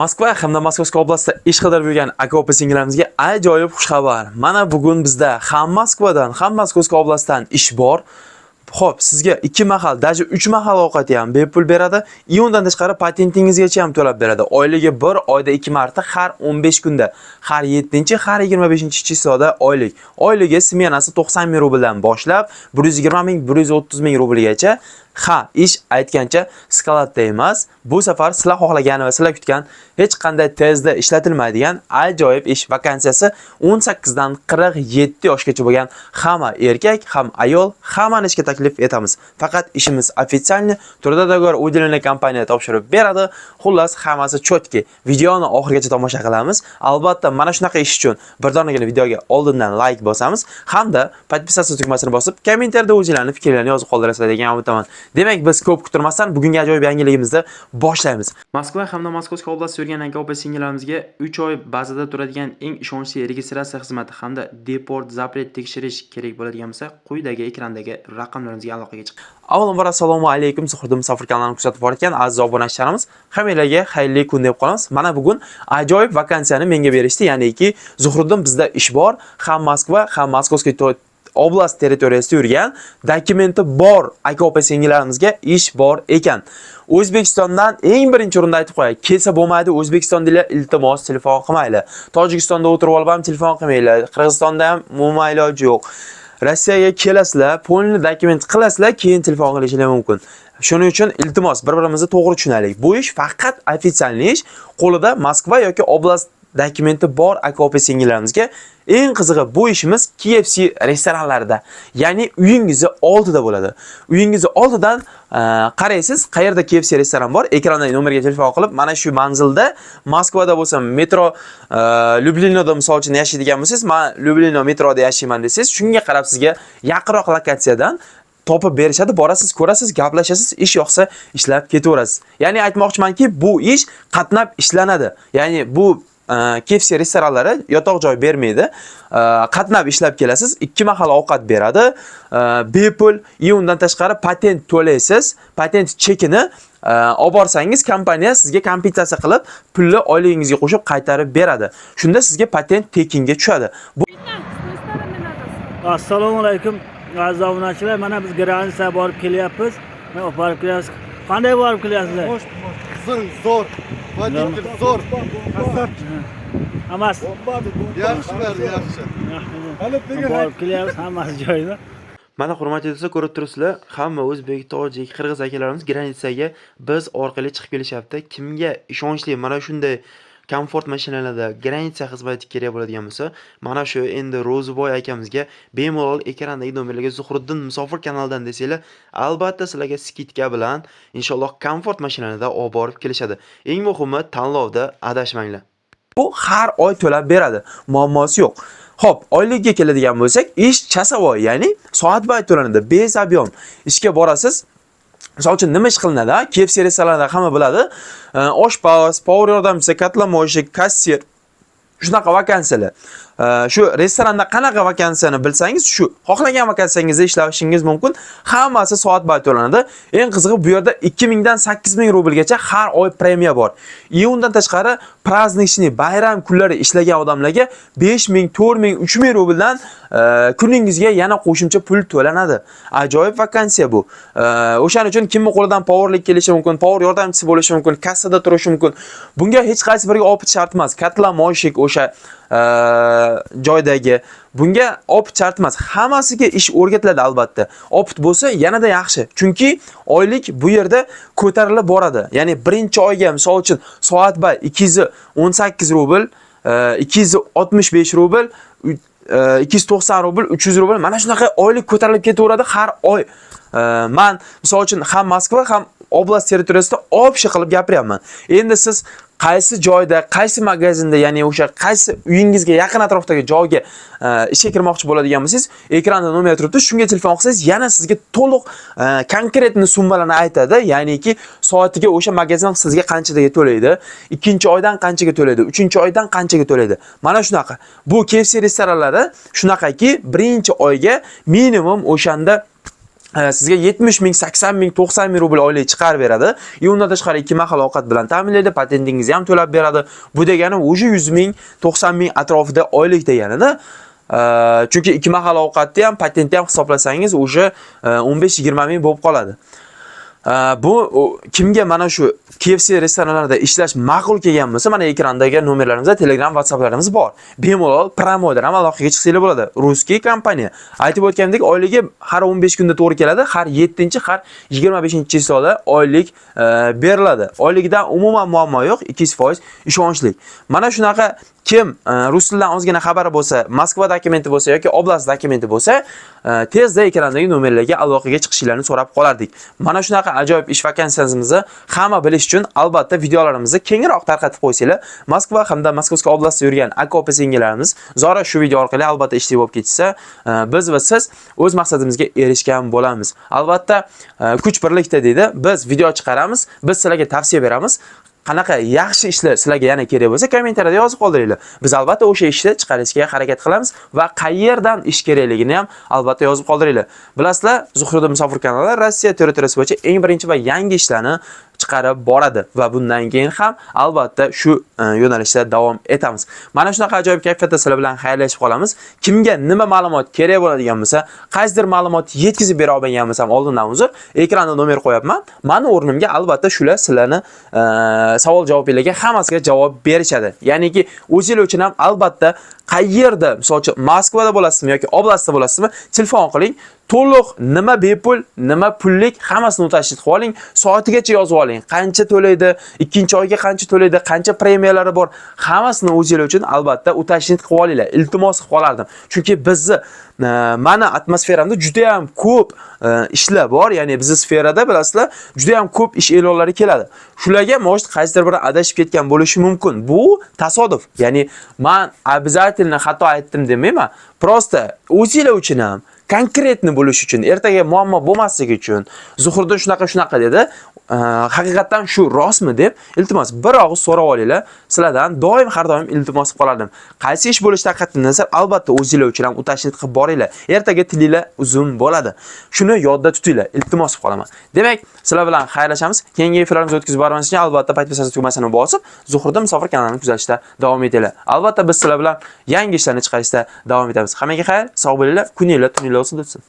Moskva hamda Moskovskiy oblastida ish qidirib yurgan aka-opa singillarimizga ajoyib xushxabar. Mana bugun bizda ham Moskvadan, ham Moskovskiy oblastidan ish bor. Xo'p, sizga 2 mahal, даже 3 mahal ovqatni ham bepul beradi. Undan tashqari patentingizgacha ham to'lab beradi. Oyligi 1 oyda 2 marta, har 15 kunda, har 7-chi, har 25-chisoda oylik. Oyligi smenasi 90 ming rubldan boshlab 120 ming, 130 ming rublgacha. Ha, ish aytgancha skalatda emas. Bu safar sizlar xohlagan va sizlar kutgan hech qanday tezda ishlatilmaydigan ajoyib ish vakansiyasi 18 dan 47 yoshgacha bo'lgan hamma erkak, ham ayol, hammani ishga taklif etamiz. Faqat ishimiz официальный, turda dogar udelenli kompaniya topshirib beradi. Xullas, hammasi chotki. Videoni oxirigacha tomosha qilamiz. Albatta, mana shunaqa ish uchun birdonagina videoga oldindan like bosamiz, hamda podpisatsiya tugmasini bosib, kommentariyada o'zingizlarning fikrlarini yozib qoldirasizlar degan umiddaman. Demak, biz ko'p kutilmasdan bugungi ajoyib yangiligimizni boshlaymiz. Moskva hamda Moskovskiy oblastida yurgan aka-opa singillarimizga 3 oy bazada turadigan eng ishonchli registratsiya xizmati hamda deport zapret tekshirish kerak bo'ladigan bo'lsa, quyidagi ekrandagi raqamlarimizga aloqaga chiqing. Avvalambor assalomu alaykum, Zuhriddin Musofir kanalini kuzatib borgan aziz obunachilarimiz, hammalarga xayrli kun deb qolamiz. Mana bugun ajoyib vakansiyani menga berishdi, ya'niki Zuhriddin bizda ish bor, ham Moskva, ham Moskovskiy oblast territoriyasida yurgan dokumenti bor aka-opa singillarimizga ish bor ekan. O'zbekistondan eng birinchi o'rinda aytib qo'yay, kelsa bo'lmaydi, O'zbekistondalar iltimos telefon qilmaydi. Tojikistonda o'tirib olib ham telefon qilmaydi. Qirg'izistonda ham umuman iloji yo'q. Rossiyaga kelasizlar, polni dokument qilasizlar, keyin telefon qilishingiz mumkin. Shuning uchun iltimos, bir-birimizni to'g'ri tushunaylik. Bu ish faqat ofitsialniy ish, qo'lida Moskva yoki oblast dokumenti bor aka-opa singillarimizga. Eng qizig'i, bu ishimiz KFC restoranlarida, ya'ni uyingizni oldida bo'ladi. Uyingizni oldidan qaraysiz, qayerda KFC restoran bor, ekrandagi nomerga telefon qilib, mana shu manzilda, Moskvada bo'lsa metro Lyublinoda misol uchun yashaydigan bo'lsangiz, men Lyublino metroda yashayman desangiz, shunga qarab sizga yaqinroq lokatsiyadan topib berishadi, borasiz, ko'rasiz, gaplashasiz, ish yoqsa ishlab ketaverasiz. Ya'ni aytmoqchimanki, bu ish qatnab ishlanadi. Ya'ni bu KFC restoranlari yotoq joy bermaydi. Qatnab ishlab kelasiz, 2 mahal ovqat beradi. Bepul, undan tashqari patent to'laysiz. Patent chekini olib borsangiz, kompaniya sizga kompensatsiya qilib, pulni oyligingizga qo'shib qaytarib beradi. Shunda sizga patent tekinga tushadi. Assalomu alaykum aziz obunachilar. Mana biz gransiyaga borib kelyapmiz. Borib kelyapmiz. Qanday borib kelyapsizlar? Zo'r. Voditel zo'r. Hammasi Yaxshi. borib kelyapmiz, hammasi joyida. Mana hurmatli do'stlar, ko'rib turibsizlar, hamma o'zbek, tojik, qirg'iz akalarimiz granitsaga biz orqali chiqib kelishyapti. Kimga ishonchli mana shunday komfort mashinalarda granitsa xizmati kerak bo'ladigan bo'lsa, mana shu endi Ro'ziboy akamizga bemalol ekrandagi nomerlarga Zuhriddin Musofir kanalidan desanglar, albatta sizlarga skidka bilan inshaalloh komfort mashinalarda olib borib kelishadi. Eng muhimi, tanlovda adashmanglar. Bu har oy to'lab beradi, muammosi yo'q. Xo'p, oylikka keladigan bo'lsak, ish chasavoy, ya'ni soat bo'yi to'lanadi, bezabyom. Ishga borasiz. Misol uchun nima ish qilinadi? KFC restoranlarida hamma biladi. Oshpaz, povur yordamchisi, katlamoshik, kassir. Shunaqa vakansiyalar. Shu restoranda qanaqa vakansiyani bilsangiz, shu xohlagan vakansiyangizda ishlashingiz mumkin. Hammasi soat bo'yi to'lanadi. Eng qizig'i, bu yerda 2000 dan 8000 rublgacha har oy premiya bor. Undan tashqari праздничный bayram kunlari ishlagan odamlarga 5000, 4000, 3000 rubldan kuningizga yana qo'shimcha pul to'lanadi. Ajoyib vakansiya bu. O'shaning uchun kimning qo'lidan powerlik kelishi mumkin, power yordamchisi bo'lishi mumkin, kassada turishi mumkin. Bunga hech qaysi biriga opit shart emas. Katlamoshik o'sha joydagi bunga opit shart emas. Hammasiga ish o'rgatiladi albatta. Opit bo'lsa yanada yaxshi. Chunki oylik bu yerda ko'tarilib boradi. Ya'ni birinchi oyga misol uchun soat bo'yi 218 rubl, 265 rubl, 290 rubl, 300 rubl, mana shunaqa oylik ko'tarilib ketaveradi har oy. Men misol uchun ham Moskva, ham oblast territoriyasida opshi qilib gapiryapman. Endi siz qaysi joyda, qaysi magazinda, ya'ni o'sha qaysi uyingizga yaqin atrofdagi joyga ishga kirmoqchi bo'ladigan bo'lsangiz, ekranda nomer turibdi. Shunga telefon qilsangiz, yana sizga to'liq konkretni summalarni aytadi. Ya'niki soatiga o'sha magazin sizga qanchaga to'laydi, 2-oydan qanchaga to'laydi, 3-oydan qanchaga to'laydi. Mana shunaqa. Bu KFC restoranlari shunaqaki, 1-oyga minimum o'shanda sizga 70 ming, 80 ming, 90 ming rubl oylik chiqarib beradi. Undan tashqari 2 mahal ovqat bilan ta'minlaydi, patentingizni ham to'lab beradi. Bu degani o'sha 100 ming, 90 ming atrofida oylik deganida. Chunki 2 mahal ovqatni ham, patentni ham hisoblasangiz o'sha 15-20 ming bo'lib qoladi. Bu kimga mana shu KFC restoranlarida ishlash ma'qul kelgan bo'lsa, mana ekrandagi nomerlarimizda Telegram, WhatsApplarimiz bor. Bemalol promodan ham aloqaga chiqsanglar bo'ladi. Ruskiy kompaniya. Aytib o'tgandek, oyligi har 15 kunda to'g'ri keladi, har 7-chi, har 25-chisiyoda oylik beriladi. Oyligidan umuman muammo yo'q, 200% ishonchli. Mana shunaqa kim rus tilidan ozgina xabari bo'lsa, Moskva dokumenti bo'lsa yoki oblast dokumenti bo'lsa, tezda ekrandagi nomerlarga aloqaga chiqishingizni so'rab qolardik. Mana shunaqa ajoyib ish vakansiyamizni hamma bilish uchun albatta videolarimizni kengroq tarqatib qo'ysanglar, Moskva hamda Moskovskiy oblastda yurgan aka opa singillarimiz zora shu video orqali albatta ishli bo'lib ketsa, biz va siz o'z maqsadimizga erishgan bo'lamiz. Albatta kuch birlikda deydi. Biz video chiqaramiz, biz sizlarga tavsiya beramiz. Qanaqa yaxshi ishlar sizlarga yana kerak bo'lsa, kommentariyada yozib qoldiringlar. Biz albatta o'sha ishni chiqarishga harakat qilamiz va qayerdan ish kerakligini ham albatta yozib qoldiringlar. Bilasizlar, Zuhriddin Musofir kanali Rossiya territoriyasi bo'yicha eng birinchi va yangi ishlarni chiqarib boradi va bundan keyin ham albatta shu yo'nalishda davom etamiz. Mana shunaqa ajoyib kayfiyatda sizlar bilan xayrlashib qolamiz. Kimga nima ma'lumot kerak bo'ladigan bo'lsa, qaysidir ma'lumot yetkazib bera olmagan bo'lsam, oldindan uzr, ekranda nomer qo'yapman. Meni o'rnimga albatta shular sizlarni savol javoblarga hammasiga javob berishadi. Ya'niki o'zingiz uchun ham albatta qayerda, masalan, Moskvada bo'lasizmi yoki oblastda bo'lasizmi, telefon qiling. To'liq nima bepul, nima pullik hammasini o'tashni qilib oling, soatigacha yozib oling. Qancha to'laydi, ikkinchi oyga qancha to'laydi, qancha premiyalari bor, hammasini o'zingiz uchun albatta o'tashni qilib olinglar. Iltimos qilib qolardim. Chunki bizni mana atmosferamda juda ham ko'p ishlar bor, ya'ni bizning sferada bilasizlar, juda ham ko'p ish e'lonlari keladi. Shularga может qaysidir biri adashib ketgan bo'lishi mumkin. Bu tasodif. Ya'ni men обязательно xato aytdim demayman. Prosta o'zingiz uchun ham konkretni bo'lish uchun, ertaga muammo bo'lmasligi uchun Zuhriddin shunaqa dedi. Haqiqatan shu rostmi deb iltimos bir og'iz so'rab olinglar. Sizlardan doim har doim iltimos qilib qolardim. Qaysi ish bo'lishdan qat'iy nazar albatta o'zingiz uchun ham o'tashni qilib boringlar. Ertaga tilinglar uzun bo'ladi. Shuni yodda tutinglar. Iltimos qilib qolaman. Demak, sizlar bilan xayrlashamiz. Keyingi efirlarimizni o'tkazib boramiz uchun albatta podpisatsiya tugmasini bosib, Zuhriddin Musofir kanalini kuzatishda davom etinglar. Albatta biz sizlar bilan yangi ishlarni chiqarishda davom etamiz. Hammaga xayr, sog' bo'linglar, kuninglar, tuninglar olsin.